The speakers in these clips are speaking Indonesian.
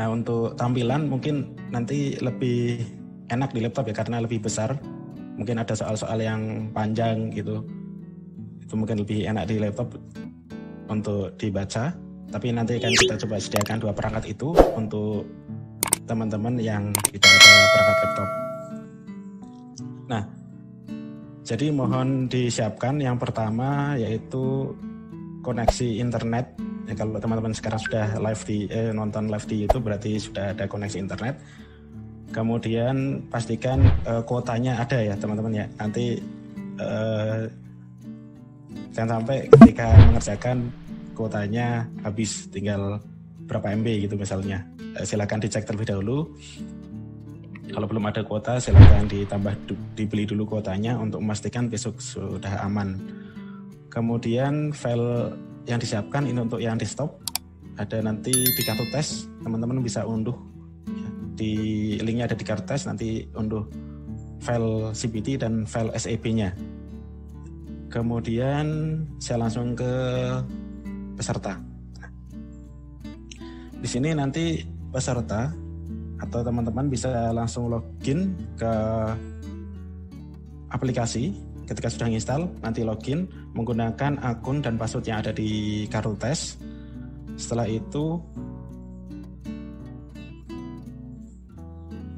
Nah, untuk tampilan mungkin nanti lebih enak di laptop ya karena lebih besar. Mungkin ada soal-soal yang panjang gitu. Itu mungkin lebih enak di laptop untuk dibaca. Tapi nanti akan kita coba sediakan 2 perangkat itu untuk teman-teman yang tidak ada perangkat laptop. Nah, jadi mohon disiapkan yang pertama yaitu koneksi internet. Ya, kalau teman-teman sekarang sudah live nonton live di YouTube berarti sudah ada koneksi internet. Kemudian pastikan kuotanya ada ya teman-teman ya. Nanti jangan sampai ketika mengerjakan kuotanya habis tinggal berapa MB gitu misalnya. Silakan dicek terlebih dahulu. Kalau belum ada kuota silakan dibeli dulu kuotanya untuk memastikan besok sudah aman. Kemudian file yang disiapkan ini untuk yang desktop ada nanti di kartu tes, teman-teman bisa unduh di linknya ada di kartu tes, nanti unduh file CPT dan file SEB-nya. Kemudian saya langsung ke peserta. Di sini nanti peserta atau teman-teman bisa langsung login ke aplikasi. Ketika sudah install, nanti login menggunakan akun dan password yang ada di kartu tes. Setelah itu,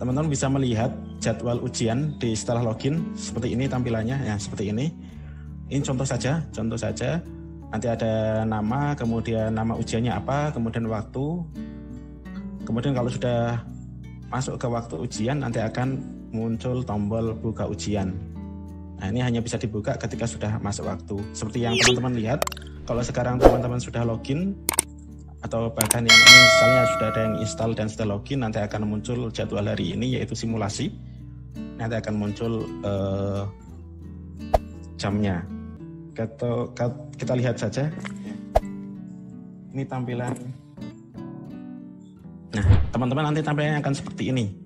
teman-teman bisa melihat jadwal ujian di setelah login. Seperti ini tampilannya, ya seperti ini. Ini contoh saja. Nanti ada nama, kemudian nama ujiannya apa, kemudian waktu. Kemudian kalau sudah masuk ke waktu ujian, nanti akan muncul tombol buka ujian. Nah, ini hanya bisa dibuka ketika sudah masuk waktu. Seperti yang teman-teman lihat, kalau sekarang teman-teman sudah login, atau bahkan yang ini misalnya sudah ada yang install dan sudah login, nanti akan muncul jadwal hari ini, yaitu simulasi. Nanti akan muncul jamnya. Kita lihat saja. Ini tampilan. Nah, teman-teman nanti tampilannya akan seperti ini.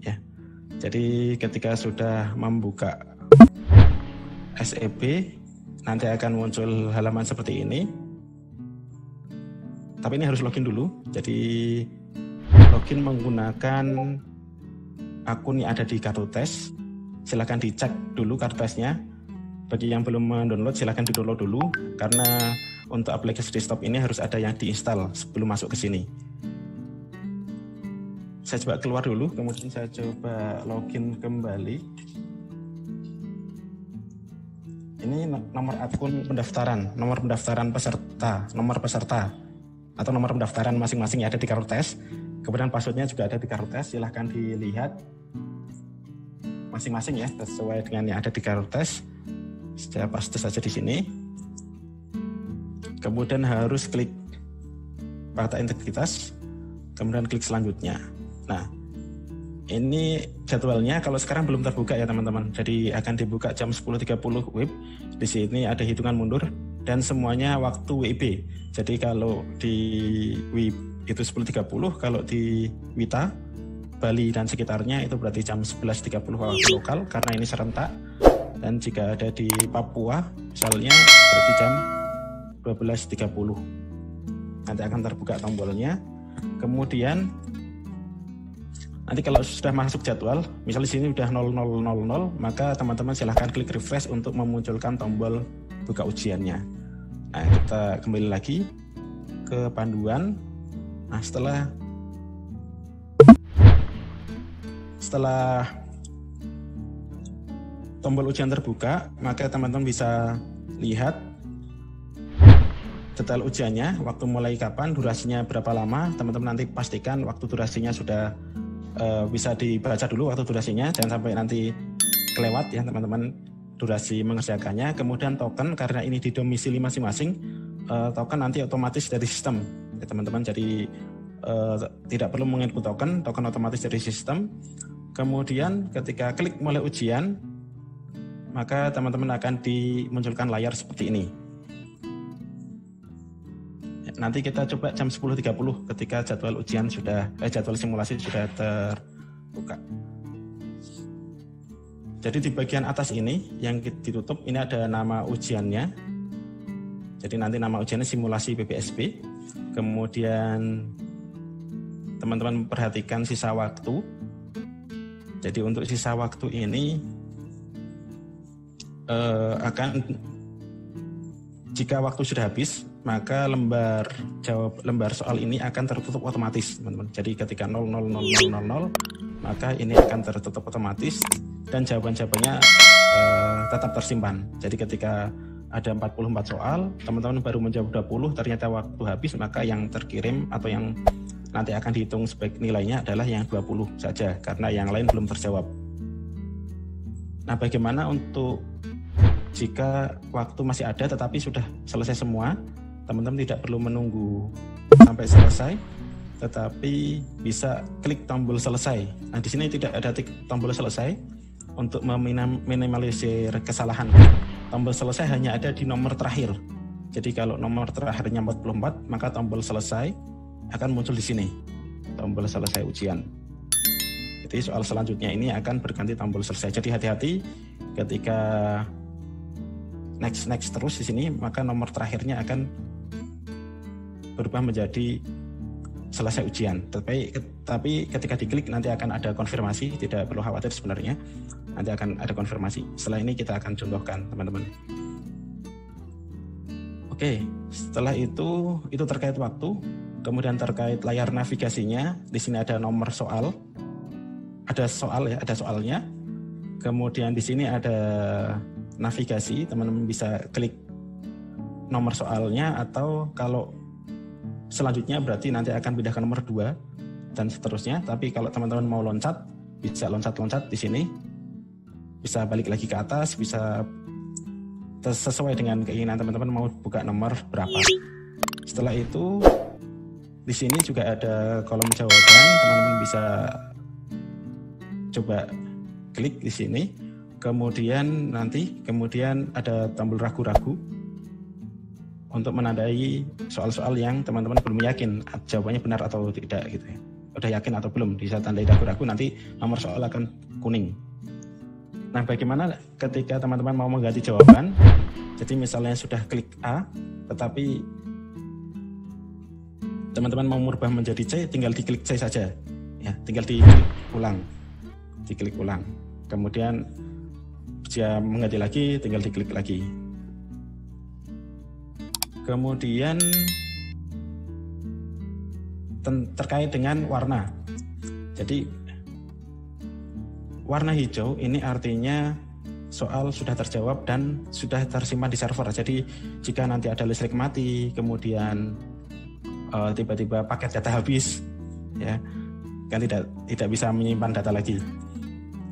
Ya. Jadi ketika sudah membuka SEB, nanti akan muncul halaman seperti ini. Tapi ini harus login dulu. Jadi login menggunakan akun yang ada di kartu tes. Silakan dicek dulu kartu tesnya. Bagi yang belum mendownload, silakan di-download dulu karena untuk aplikasi desktop ini harus ada yang diinstal sebelum masuk ke sini. Saya coba keluar dulu, kemudian saya coba login kembali. Ini nomor akun pendaftaran, nomor pendaftaran peserta, nomor peserta atau nomor pendaftaran masing-masing yang ada di kartu tes. Kemudian passwordnya juga ada di kartu tes, silahkan dilihat masing-masing ya sesuai dengan yang ada di kartu tes. Saya paste saja di sini. Kemudian harus klik fakta integritas, kemudian klik selanjutnya. Nah, ini jadwalnya kalau sekarang belum terbuka ya teman-teman. Jadi akan dibuka jam 10.30 WIB. Di sini ada hitungan mundur dan semuanya waktu WIB. Jadi kalau di WIB itu 10.30, kalau di WITA, Bali dan sekitarnya itu berarti jam 11.30 waktu lokal karena ini serentak. Dan jika ada di Papua misalnya berarti jam 12.30. Nanti akan terbuka tombolnya. Kemudian nanti kalau sudah masuk jadwal, misalnya di sini sudah 0000, maka teman-teman silahkan klik refresh untuk memunculkan tombol buka ujiannya. Nah, kita kembali lagi ke panduan. Nah, setelah tombol ujian terbuka, maka teman-teman bisa lihat detail ujiannya, waktu mulai kapan, durasinya berapa lama. Teman-teman nanti pastikan waktu durasinya sudah bisa dibaca dulu waktu durasinya, jangan sampai nanti kelewat ya teman-teman durasi mengerjakannya. Kemudian token, karena ini di domisili masing-masing, token nanti otomatis dari sistem ya teman-teman, jadi tidak perlu menginput token otomatis dari sistem. Kemudian ketika klik mulai ujian, maka teman-teman akan dimunculkan layar seperti ini. Nanti kita coba jam 10.30 ketika jadwal ujian jadwal simulasi sudah terbuka. Jadi di bagian atas ini yang ditutup ini ada nama ujiannya. Jadi nanti nama ujiannya simulasi PPSB. Kemudian teman-teman perhatikan sisa waktu. Jadi untuk sisa waktu ini akan, jika waktu sudah habis, maka lembar soal ini akan tertutup otomatis, teman-teman. Jadi ketika 0,000000, maka ini akan tertutup otomatis dan jawaban-jawabannya tetap tersimpan. Jadi ketika ada 44 soal, teman-teman baru menjawab 20, ternyata waktu habis, maka yang terkirim atau yang nanti akan dihitung sebagai nilainya adalah yang 20 saja, karena yang lain belum terjawab. Nah, bagaimana untuk jika waktu masih ada tetapi sudah selesai semua? Teman-teman tidak perlu menunggu sampai selesai, tetapi bisa klik tombol selesai. Nah, di sini tidak ada tombol selesai untuk meminimalisir kesalahan. Tombol selesai hanya ada di nomor terakhir. Jadi kalau nomor terakhirnya 44, maka tombol selesai akan muncul di sini, tombol selesai ujian. Jadi soal selanjutnya ini akan berganti tombol selesai. Jadi hati-hati ketika next terus di sini, maka nomor terakhirnya akan berubah menjadi selesai ujian. Tapi ketika diklik nanti akan ada konfirmasi, tidak perlu khawatir sebenarnya. Nanti akan ada konfirmasi. Setelah ini kita akan contohkan, teman-teman. Oke, setelah itu terkait waktu. Kemudian terkait layar navigasinya, di sini ada nomor soal, ada soalnya. Kemudian di sini ada navigasi, teman-teman bisa klik nomor soalnya, atau kalau selanjutnya berarti nanti akan pindah ke nomor 2 dan seterusnya. Tapi kalau teman-teman mau loncat, bisa loncat-loncat di sini, bisa balik lagi ke atas, bisa sesuai dengan keinginan teman-teman mau buka nomor berapa. Setelah itu di sini juga ada kolom jawaban, teman-teman bisa coba klik di sini. Kemudian ada tombol ragu-ragu untuk menandai soal-soal yang teman-teman belum yakin jawabannya benar atau tidak gitu ya. Udah yakin atau belum, bisa tandai ragu-ragu, nanti nomor soal akan kuning. Nah, bagaimana ketika teman-teman mau mengganti jawaban? Jadi misalnya sudah klik A, tetapi teman-teman mau merubah menjadi C, tinggal diklik C saja. Ya, tinggal diklik ulang. Kemudian jika mengganti lagi, tinggal diklik lagi. Kemudian terkait dengan warna. Jadi warna hijau ini artinya soal sudah terjawab dan sudah tersimpan di server. Jadi jika nanti ada listrik mati, kemudian tiba-tiba paket data habis, ya kan tidak bisa menyimpan data lagi.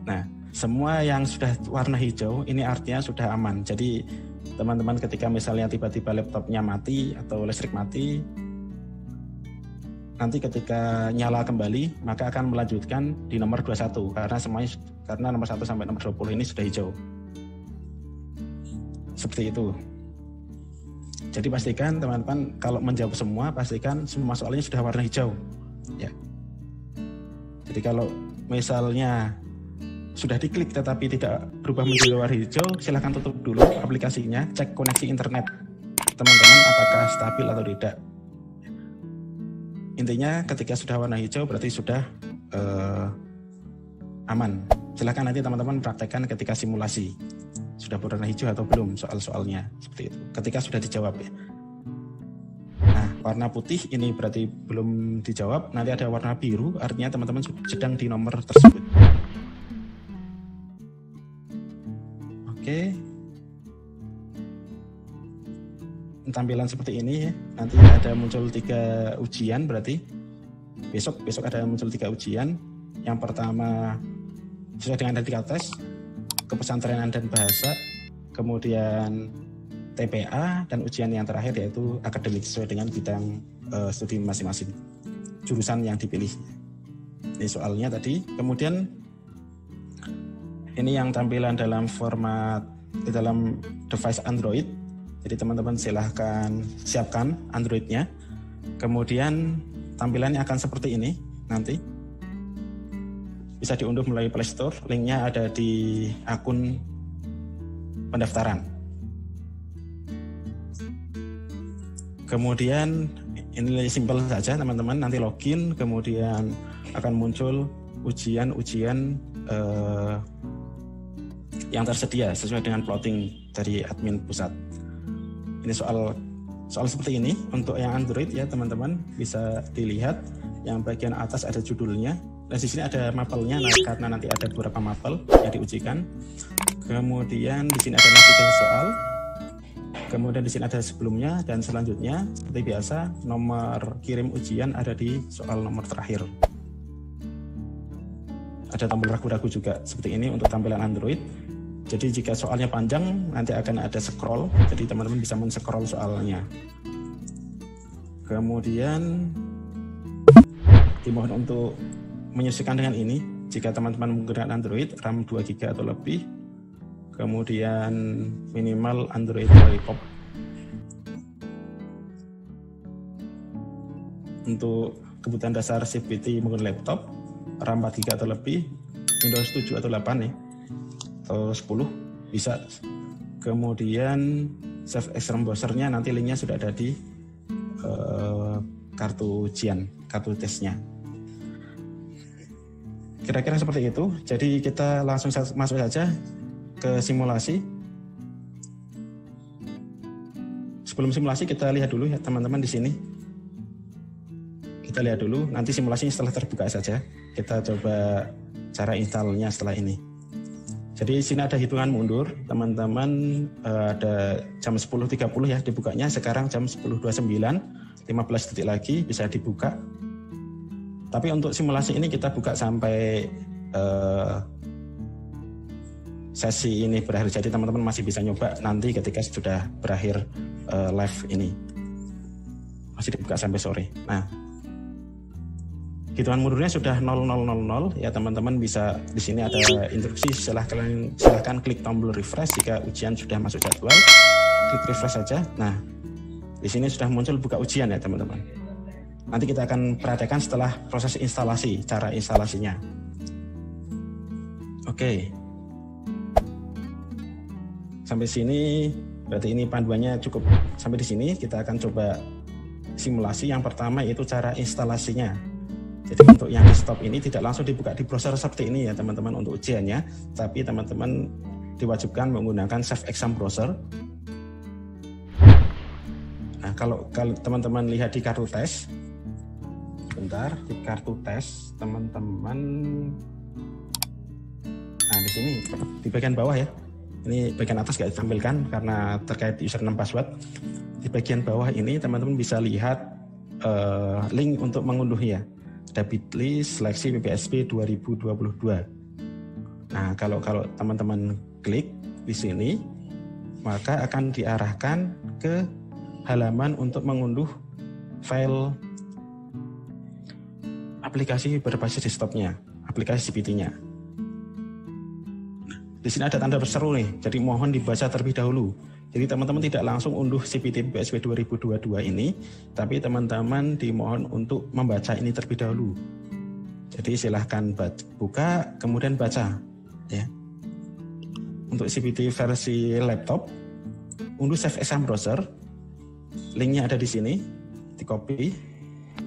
Nah, semua yang sudah warna hijau ini artinya sudah aman. Jadi teman-teman ketika misalnya tiba-tiba laptopnya mati atau listrik mati, nanti ketika nyala kembali maka akan melanjutkan di nomor 21 karena nomor 1 sampai nomor 20 ini sudah hijau. Seperti itu. Jadi pastikan teman-teman kalau menjawab semua, pastikan semua soalnya sudah warna hijau. Ya. Jadi kalau misalnya sudah diklik tetapi tidak berubah menjadi warna hijau, silahkan tutup dulu aplikasinya, cek koneksi internet teman-teman apakah stabil atau tidak. Intinya ketika sudah warna hijau berarti sudah aman. Silahkan nanti teman-teman praktekkan ketika simulasi. Sudah berwarna hijau atau belum soal-soalnya, seperti itu. Ketika sudah dijawab ya. Nah, warna putih ini berarti belum dijawab. Nanti ada warna biru, artinya teman-teman sedang di nomor tersebut. Oke. Tampilan seperti ini ya. Nanti ada muncul 3 ujian berarti. Besok ada muncul 3 ujian. Yang pertama sesuai dengan tadi tes, kepesantrenan dan bahasa, kemudian TPA, dan ujian yang terakhir yaitu akademik sesuai dengan bidang studi masing-masing, jurusan yang dipilih. Ini soalnya tadi. Kemudian ini yang tampilan dalam format dalam device Android. Jadi teman-teman silahkan siapkan Android-nya. Kemudian tampilannya akan seperti ini nanti. Bisa diunduh melalui Play Store, linknya ada di akun pendaftaran. Kemudian Ini simpel saja teman-teman, nanti login kemudian akan muncul ujian-ujian yang tersedia sesuai dengan plotting dari admin pusat. Ini soal seperti ini. Untuk yang Android ya teman-teman bisa dilihat yang bagian atas ada judulnya. Dan di sini ada mapelnya, karena nanti ada beberapa mapel yang diujikan. Kemudian di sini ada navigasi soal. Kemudian di sini ada sebelumnya dan selanjutnya. Seperti biasa, nomor kirim ujian ada di soal nomor terakhir. Ada tombol ragu-ragu juga seperti ini untuk tampilan Android. Jadi jika soalnya panjang, nanti akan ada scroll. Jadi teman-teman bisa men-scroll soalnya. Kemudian dimohon untuk menyesuaikan dengan ini. Jika teman-teman menggunakan Android, RAM 2 GB atau lebih. Kemudian minimal Android Lollipop. Untuk kebutuhan dasar CPT menggunakan laptop, RAM 4 GB atau lebih, Windows 7 atau 8 ya, atau 10 bisa. Kemudian Save Exam browsernya nanti linknya sudah ada di kartu ujian, kartu tesnya. Kira-kira seperti itu. Jadi kita langsung masuk saja ke simulasi. Sebelum simulasi kita lihat dulu ya teman-teman di sini. Kita lihat dulu, nanti simulasinya setelah terbuka saja. Kita coba cara installnya setelah ini. Jadi di sini ada hitungan mundur, teman-teman, ada jam 10.30 ya dibukanya. Sekarang jam 10.29, 15 detik lagi bisa dibuka. Tapi untuk simulasi ini kita buka sampai sesi ini berakhir, jadi teman-teman masih bisa nyoba nanti ketika sudah berakhir live ini, masih dibuka sampai sore. Nah, hitungan mundurnya sudah 0000 ya teman-teman. Bisa di sini ada instruksi, silahkan klik tombol refresh jika ujian sudah masuk jadwal, klik refresh saja. Nah, di sini sudah muncul buka ujian ya teman-teman. Nanti kita akan perhatikan setelah proses instalasi, cara instalasinya. Oke. Sampai sini berarti ini panduannya cukup sampai di sini. Kita akan coba simulasi. Yang pertama yaitu cara instalasinya. Jadi untuk yang desktop ini tidak langsung dibuka di browser seperti ini ya teman-teman untuk ujiannya, tapi teman-teman diwajibkan menggunakan Save Exam browser. Nah, kalau teman-teman lihat di kartu tes, bentar, di kartu tes teman-teman, nah di sini di bagian bawah ya. Ini bagian atas nggak ditampilkan karena terkait username password. Di bagian bawah ini teman-teman bisa lihat link untuk mengunduhnya. Ada bit.ly seleksi PPSP 2022. Nah, kalau teman-teman klik di sini, maka akan diarahkan ke halaman untuk mengunduh file aplikasi berbasis desktopnya, aplikasi CPT-nya. Di sini ada tanda berseru nih, jadi mohon dibaca terlebih dahulu. Jadi teman-teman tidak langsung unduh CPT PPSP 2022 ini, tapi teman-teman dimohon untuk membaca ini terlebih dahulu. Jadi silahkan buka, kemudian baca. Ya. Untuk CPT versi laptop, unduh Save Exam browser, linknya ada di sini, di copy,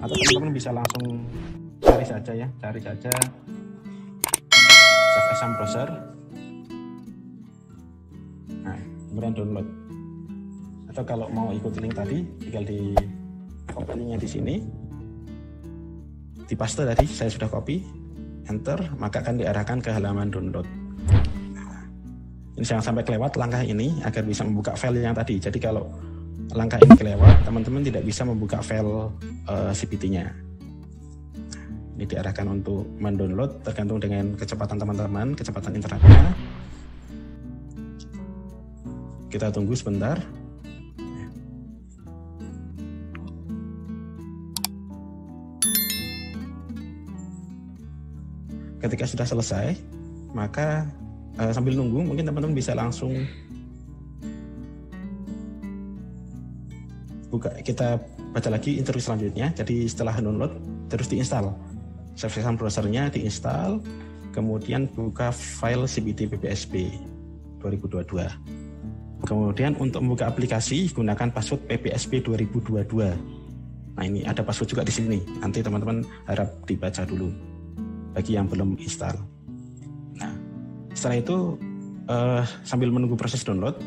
atau teman-teman bisa langsung cari saja ya, Save Exam browser. Nah, kemudian download. Atau kalau mau ikut link tadi, tinggal di copy linknya di sini, di paste tadi saya sudah copy, enter, maka akan diarahkan ke halaman download. Nah, ini jangan sampai kelewat langkah ini agar bisa membuka file yang tadi. Jadi kalau langkah ini kelewat, teman-teman tidak bisa membuka file CPT-nya. Ini diarahkan untuk mendownload tergantung dengan kecepatan teman-teman, kecepatan internetnya. Kita tunggu sebentar. Ketika sudah selesai, maka sambil nunggu mungkin teman-teman bisa langsung buka. Kita baca lagi instruksi selanjutnya. Jadi setelah download terus diinstal. Save Exam browsernya diinstal, kemudian buka file CPT PPSP 2022. Kemudian untuk membuka aplikasi gunakan password PPSP 2022. Nah ini ada password juga di sini. Nanti teman-teman harap dibaca dulu bagi yang belum install. Nah setelah itu sambil menunggu proses download,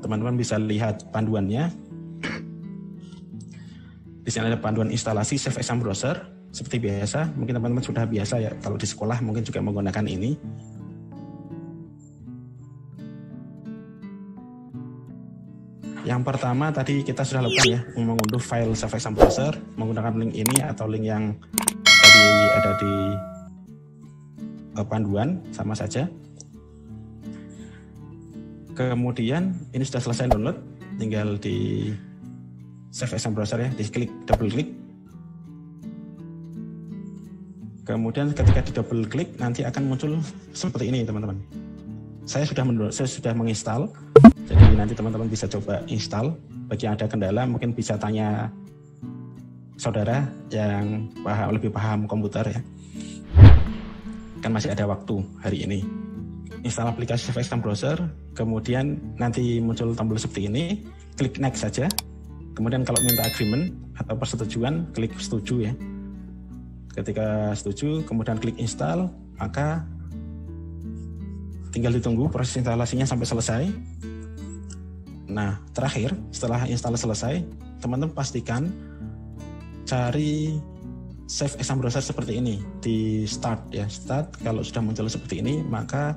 teman-teman bisa lihat panduannya. Di sini ada panduan instalasi Safe Exam Browser. Seperti biasa, mungkin teman-teman sudah biasa ya, kalau di sekolah mungkin juga menggunakan ini. Yang pertama tadi kita sudah lakukan ya, mengunduh file Safe Exam Browser menggunakan link ini atau link yang tadi ada di panduan, sama saja. Kemudian ini sudah selesai download, tinggal di Safe Exam Browser ya, diklik, double klik. Kemudian ketika di double klik nanti akan muncul seperti ini teman-teman. Saya sudah menginstal, jadi nanti teman-teman bisa coba install. Bagi yang ada kendala mungkin bisa tanya saudara yang lebih paham komputer ya. Kan masih ada waktu hari ini. Install aplikasi Safe Exam Browser, kemudian nanti muncul tombol seperti ini, klik next saja. Kemudian kalau minta agreement atau persetujuan, klik setuju ya. Ketika setuju, kemudian klik install, maka tinggal ditunggu proses instalasinya sampai selesai. Nah, terakhir setelah install selesai, teman-teman pastikan cari Safe Exam Browser seperti ini di start ya. Start, kalau sudah muncul seperti ini, maka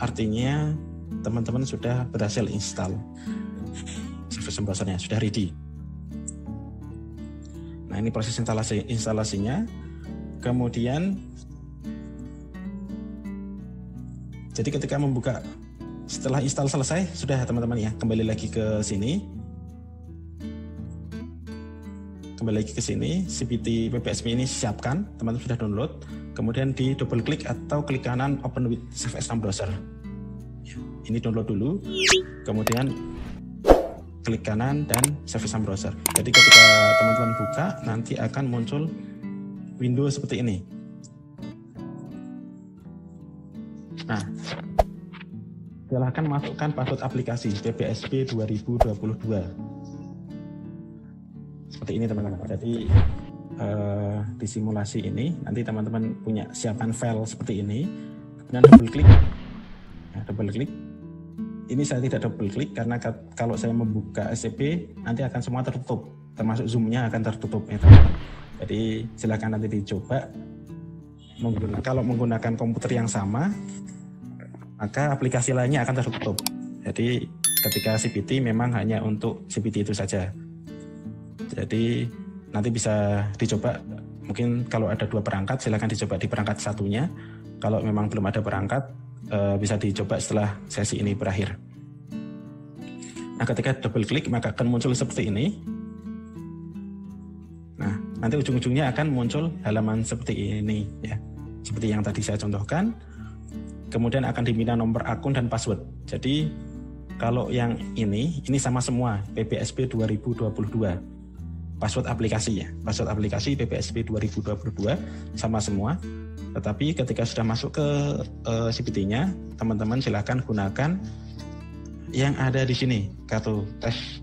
artinya teman-teman sudah berhasil install Safe Exam Browser-nya, sudah ready. Nah, ini proses instalasinya. Kemudian, jadi ketika membuka, setelah install selesai, sudah teman-teman ya, kembali lagi ke sini. Kembali lagi ke sini, CPT PPSP ini siapkan, teman-teman sudah download. Kemudian di double klik atau klik kanan open with Safe Exam Browser. Ini download dulu, kemudian klik kanan dan Safe Exam Browser. Jadi ketika teman-teman buka, nanti akan muncul window seperti ini. Nah, silahkan masukkan password aplikasi PPSP 2022. Seperti ini teman-teman. Jadi di simulasi ini nanti teman-teman punya siapkan file seperti ini. Kemudian double klik. Nah, double klik. Ini saya tidak double klik karena kalau saya membuka SCP nanti akan semua tertutup, termasuk zoom-nya akan tertutup ya teman-teman. Jadi silakan nanti dicoba. Kalau menggunakan komputer yang sama, maka aplikasi lainnya akan tertutup. Jadi ketika CPT memang hanya untuk CPT itu saja. Jadi nanti bisa dicoba. Mungkin kalau ada 2 perangkat, silakan dicoba di perangkat satunya. Kalau memang belum ada perangkat, bisa dicoba setelah sesi ini berakhir. Nah, ketika double klik maka akan muncul seperti ini. Nah, nanti ujung-ujungnya akan muncul halaman seperti ini ya. Seperti yang tadi saya contohkan. Kemudian akan diminta nomor akun dan password. Jadi kalau yang ini sama semua PPSP 2022. Password aplikasi ya. Password aplikasi PPSP 2022 sama semua. Tetapi ketika sudah masuk ke CPT-nya, teman-teman silakan gunakan yang ada di sini, kartu tes.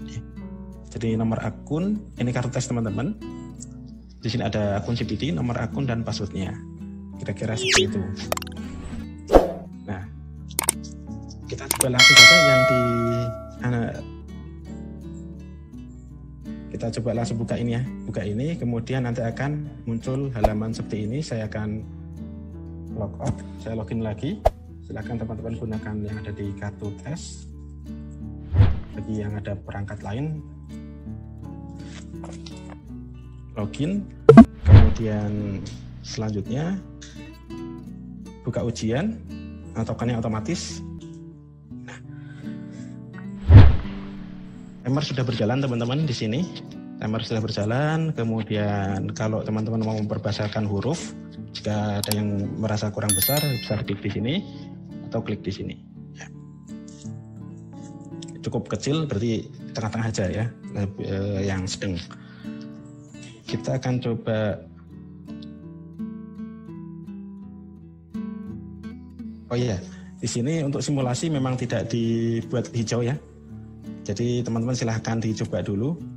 Jadi nomor akun, ini kartu tes teman-teman. Di sini ada akun CPT, nomor akun dan passwordnya. Kira-kira seperti itu. Nah, kita coba langsung saja yang di kita coba langsung buka ini ya. Buka ini, kemudian nanti akan muncul halaman seperti ini. Saya akan log out, saya login lagi. Silakan teman-teman gunakan yang ada di kartu tes. Bagi yang ada perangkat lain, login, kemudian selanjutnya buka ujian atau tokennya otomatis. Nah, timer sudah berjalan teman-teman di sini. Timer sudah berjalan. Kemudian kalau teman-teman mau memperbesarkan huruf, jika ada yang merasa kurang besar, bisa klik di sini atau klik di sini. Ya. Cukup kecil, berarti tengah-tengah aja ya, yang sedang. Kita akan coba. Oh iya, di sini untuk simulasi memang tidak dibuat hijau ya. Jadi teman-teman silahkan dicoba dulu.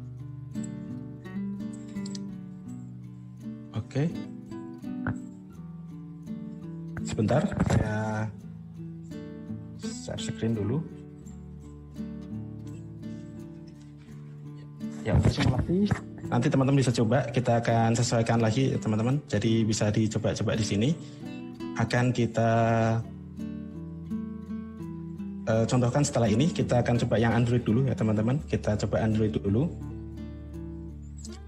Sebentar, saya share screen dulu. Ya, untuk simulasi nanti teman-teman bisa coba, kita akan sesuaikan lagi teman-teman. Jadi bisa dicoba-coba di sini. Akan kita contohkan setelah ini, kita akan coba yang Android dulu ya teman-teman. Kita coba Android dulu.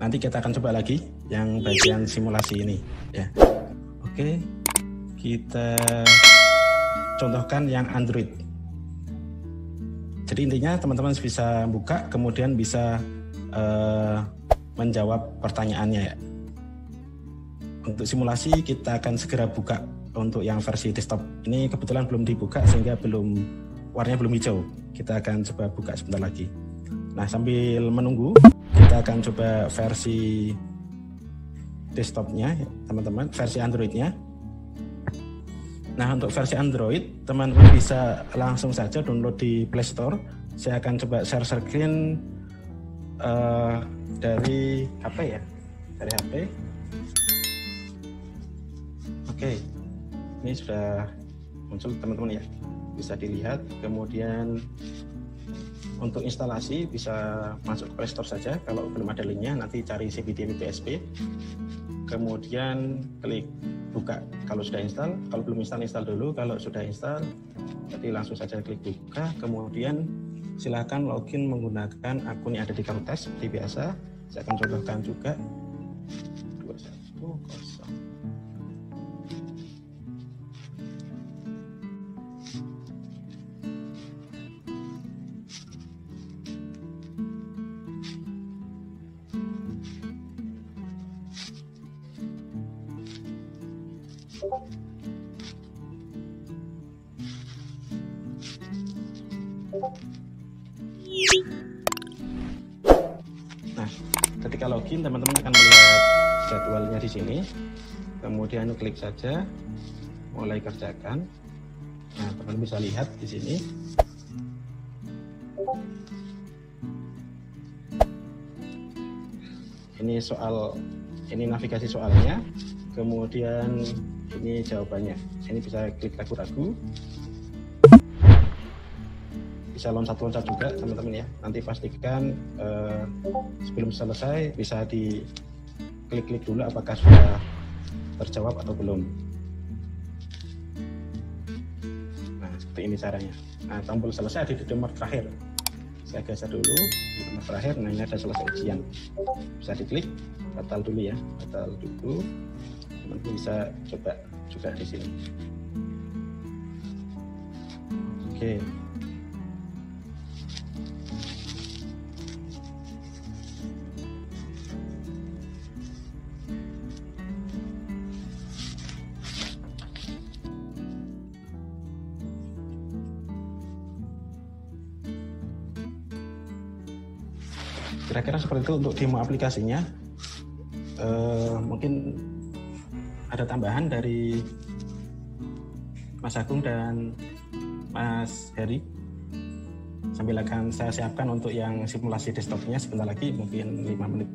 Nanti kita akan coba lagi yang bagian simulasi ini ya. Oke, kita contohkan yang Android. Jadi intinya teman-teman bisa buka, kemudian bisa menjawab pertanyaannya ya. Untuk simulasi kita akan segera buka untuk yang versi desktop. Ini kebetulan belum dibuka sehingga warnanya belum hijau. Kita akan coba buka sebentar lagi. Nah, sambil menunggu kita akan coba versi desktopnya teman-teman, versi Androidnya. Nah, untuk versi Android teman-teman bisa langsung saja download di Play Store. Saya akan coba share screen dari HP ya, dari HP. Oke, ini sudah muncul teman-teman ya, bisa dilihat. Kemudian untuk instalasi bisa masuk ke Play Store saja. Kalau belum ada linknya nanti cari CBD-PSP. Kemudian klik buka kalau sudah install. Kalau belum install dulu. Kalau sudah install, jadi langsung saja klik buka. Kemudian silakan login menggunakan akun yang ada di Kahoot!. Seperti biasa, saya akan contohkan juga 210. Nah, ketika login teman-teman akan melihat jadwalnya di sini. Kemudian klik saja mulai kerjakan. Nah, teman-teman bisa lihat di sini. Ini navigasi soalnya. Kemudian ini jawabannya. Ini bisa klik ragu-ragu. Bisa loncat-loncat juga teman-teman ya. Nanti pastikan sebelum selesai bisa diklik-klik dulu apakah sudah terjawab atau belum. Nah, seperti ini caranya. Nah, tombol selesai ada di nomor terakhir. Saya geser dulu di nomor terakhir. Nah, ini ada selesai ujian. Bisa diklik, batal dulu ya, batal dulu. Teman-teman bisa coba juga di sini. Oke. Kira-kira seperti itu untuk demo aplikasinya. Mungkin ada tambahan dari Mas Agung dan Mas Heri. Sambil akan saya siapkan untuk yang simulasi desktopnya sebentar lagi, mungkin 5 menit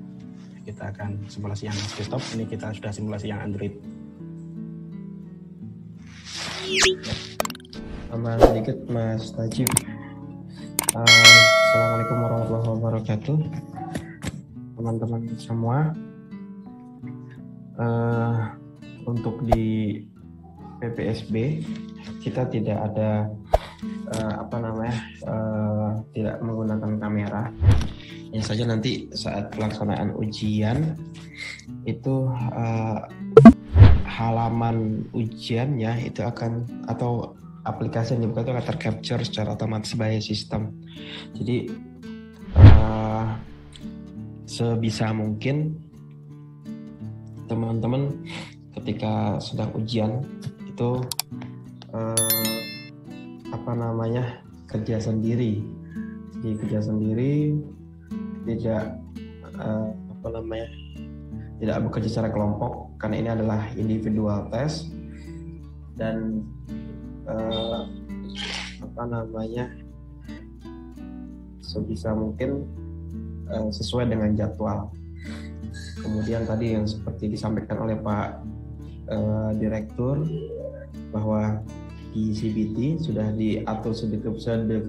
kita akan simulasi yang desktop. Ini kita sudah simulasi yang Android. Tambah sedikit Mas Najib. Assalamualaikum warahmatullahi wabarakatuh, teman-teman semua. Untuk di PPSB kita tidak ada tidak menggunakan kamera. Hanya saja nanti saat pelaksanaan ujian itu halaman ujiannya itu akan, atau aplikasi yang dibuka itu akan tercapture secara otomatis by sistem. Jadi sebisa mungkin teman-teman ketika sedang ujian itu kerja sendiri. Jadi kerja sendiri, tidak tidak bekerja secara kelompok, karena ini adalah individual test. Dan sebisa mungkin sesuai dengan jadwal. Kemudian tadi yang seperti disampaikan oleh Pak direktur bahwa di CBT sudah diatur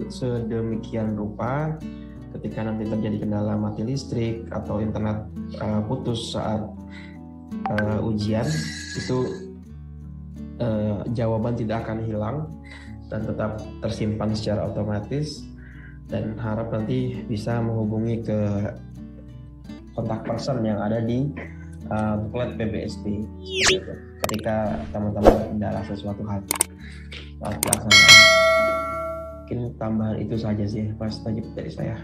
sedemikian rupa ketika nanti terjadi kendala mati listrik atau internet putus saat ujian, itu jawaban tidak akan hilang dan tetap tersimpan secara otomatis, dan harap nanti bisa menghubungi ke kontak person yang ada di Buklet PBSD ketika teman-teman kendala sesuatu hal saat pelaksanaan. Mungkin tambahan itu saja sih Mas Najib dari saya.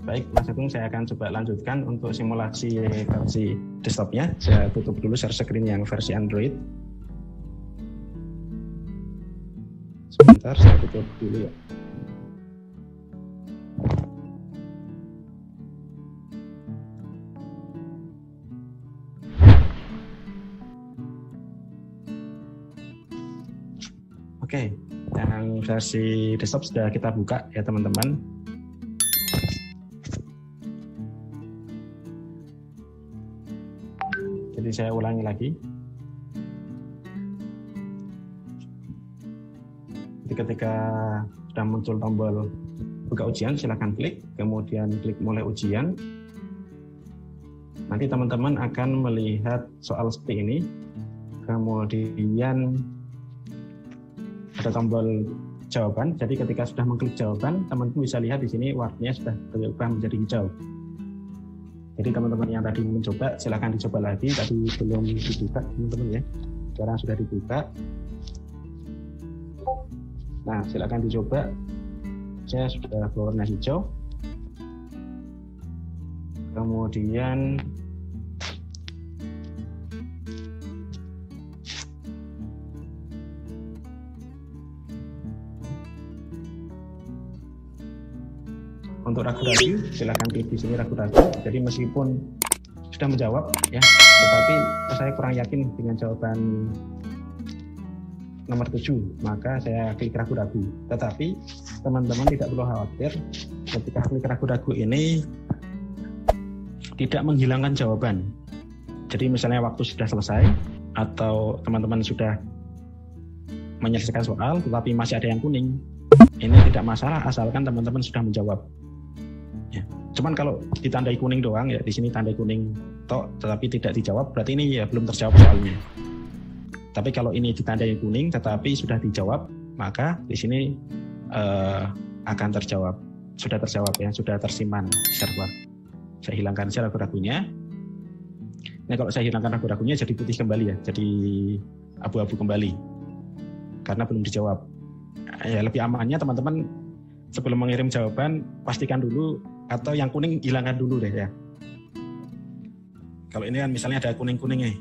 Baik, Mas Agung, saya akan coba lanjutkan untuk simulasi versi desktopnya. Saya tutup dulu share screen yang versi Android. Sebentar, saya tutup dulu ya. Oke, yang versi desktop sudah kita buka ya teman-teman. Jadi saya ulangi lagi. Jadi ketika sudah muncul tombol buka ujian, silakan klik, kemudian klik mulai ujian. Nanti teman-teman akan melihat soal seperti ini. Kemudian ada tombol jawaban. Jadi ketika sudah mengklik jawaban, teman-teman bisa lihat di sini warnanya sudah berubah menjadi hijau. Jadi teman-teman yang tadi mencoba, silakan dicoba lagi. Tadi belum dibuka, teman-teman ya. Sekarang sudah dibuka. Nah, silakan dicoba. Saya sudah berwarna hijau. Kemudian untuk ragu-ragu, silakan klik di sini ragu-ragu. Jadi meskipun sudah menjawab ya, tetapi saya kurang yakin dengan jawaban nomor 7, maka saya klik ragu-ragu. Tetapi teman-teman tidak perlu khawatir, ketika klik ragu-ragu ini tidak menghilangkan jawaban. Jadi misalnya waktu sudah selesai atau teman-teman sudah menyelesaikan soal tetapi masih ada yang kuning, ini tidak masalah asalkan teman-teman sudah menjawab. Ya. Cuman kalau ditandai kuning doang ya, di sini tandai kuning tok tetapi tidak dijawab, berarti ini ya belum terjawab soalnya. Tapi kalau ini ditandai kuning tetapi sudah dijawab, maka di sini akan terjawab. Sudah terjawab ya, sudah tersimpan di server. Saya hilangkan saja ragu-ragunya. Nah, kalau saya hilangkan ragu-ragunya jadi putih kembali ya, jadi abu-abu kembali. Karena belum dijawab. Ya lebih amannya teman-teman sebelum mengirim jawaban pastikan dulu, atau yang kuning hilangkan dulu deh ya. Kalau ini kan misalnya ada kuning-kuning nih,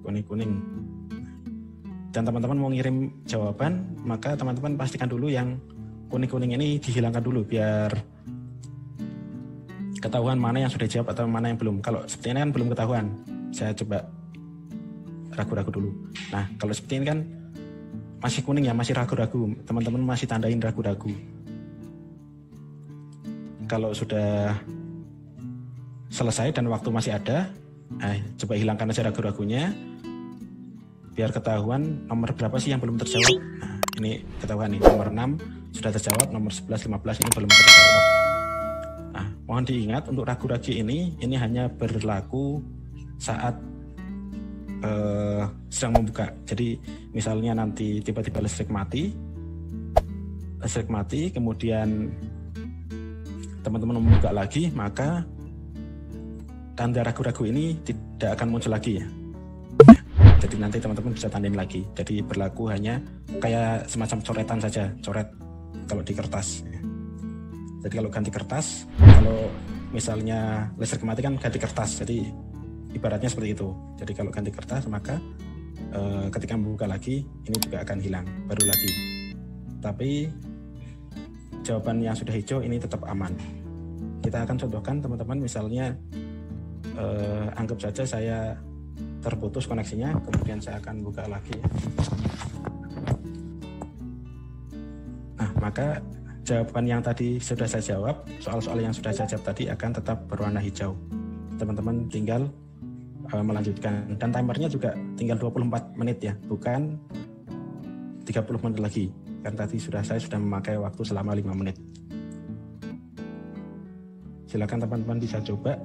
kuning-kuning, dan teman-teman mau ngirim jawaban, maka teman-teman pastikan dulu yang kuning-kuning ini dihilangkan dulu biar ketahuan mana yang sudah jawab atau mana yang belum. Kalau seperti ini kan belum ketahuan, saya coba ragu-ragu dulu. Nah kalau seperti ini kan masih kuning ya, masih ragu-ragu, teman-teman masih tandain ragu-ragu. Kalau sudah selesai dan waktu masih ada, coba hilangkan aja ragu-ragunya biar ketahuan nomor berapa sih yang belum terjawab. Nah, ini ketahuan nih, nomor 6 sudah terjawab, nomor 11, 15 ini belum terjawab. Nah, mohon diingat untuk ragu-ragu ini hanya berlaku saat sedang membuka. Jadi misalnya nanti tiba-tiba listrik mati, kemudian teman-teman membuka lagi, maka tanda ragu-ragu ini tidak akan muncul lagi ya. Jadi nanti teman-teman bisa tandain lagi. Jadi berlaku hanya kayak semacam coretan saja, coret kalau di kertas. Jadi kalau ganti kertas, kalau misalnya listrik mati kan ganti kertas. Jadi ibaratnya seperti itu. Jadi kalau ganti kertas maka ketika membuka lagi ini juga akan hilang, baru lagi. Tapi jawaban yang sudah hijau ini tetap aman. Kita akan contohkan teman-teman, misalnya anggap saja saya terputus koneksinya, kemudian saya akan buka lagi. Nah maka jawaban yang tadi sudah saya jawab, soal-soal yang sudah saya jawab tadi akan tetap berwarna hijau. Teman-teman tinggal melanjutkan, dan timernya juga tinggal 24 menit ya, bukan 30 menit lagi, kan tadi saya sudah memakai waktu selama 5 menit. Silakan teman-teman bisa coba.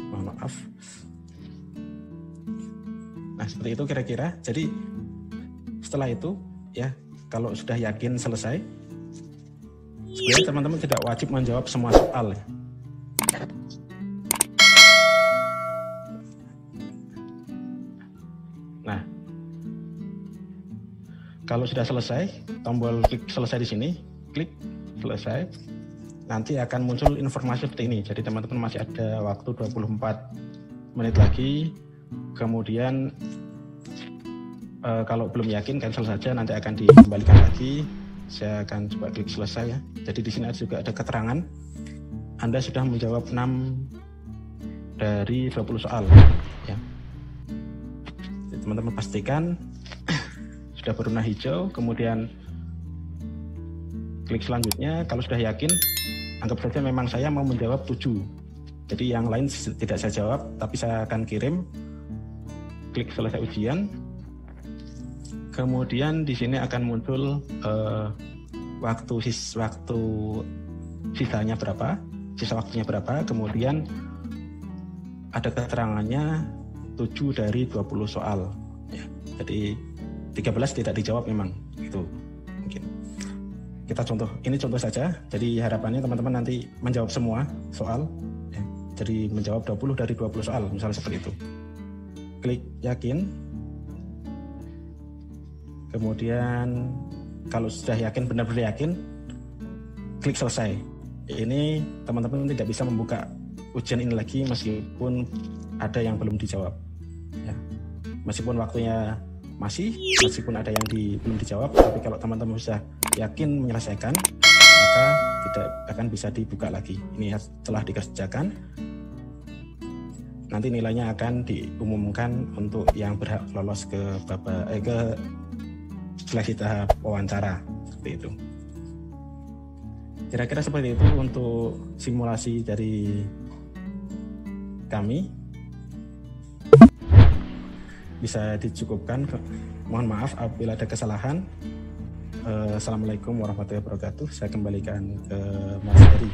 Mohon maaf. Nah, seperti itu kira-kira. Jadi setelah itu ya, kalau sudah yakin selesai, sebenarnya teman-teman tidak wajib menjawab semua soal ya. Nah, kalau sudah selesai, tombol klik selesai di sini, klik selesai, nanti akan muncul informasi seperti ini. Jadi teman-teman masih ada waktu 24 menit lagi. Kemudian kalau belum yakin, cancel saja, nanti akan dikembalikan lagi. Saya akan coba klik selesai ya. Jadi di sini juga ada keterangan Anda sudah menjawab 6 dari 20 soal ya. Teman-teman pastikan sudah berwarna hijau, kemudian klik selanjutnya. Kalau sudah yakin, anggap saja memang saya mau menjawab 7. Jadi yang lain tidak saya jawab, tapi saya akan kirim. Klik selesai ujian. Kemudian di sini akan muncul waktu sisanya berapa, sisa waktunya berapa. Kemudian ada keterangannya 7 dari 20 soal. Ya, jadi 13 tidak dijawab memang. Itu mungkin. Kita ini contoh saja. Jadi harapannya teman-teman nanti menjawab semua soal. Ya, jadi menjawab 20 dari 20 soal, misalnya seperti itu. Klik yakin. Kemudian kalau sudah yakin, benar-benar yakin, klik selesai. Ini teman-teman tidak bisa membuka ujian ini lagi meskipun ada yang belum dijawab. Ya. Meskipun waktunya meskipun ada yang belum dijawab, tapi kalau teman-teman sudah yakin menyelesaikan, maka tidak akan bisa dibuka lagi. Ini setelah dikerjakan, nanti nilainya akan diumumkan untuk yang berhak lolos ke seleksi tahap wawancara, seperti itu. Kira-kira seperti itu untuk simulasi dari kami. Bisa dicukupkan. Mohon maaf apabila ada kesalahan. Assalamualaikum warahmatullahi wabarakatuh. Saya kembalikan ke Mas Heri.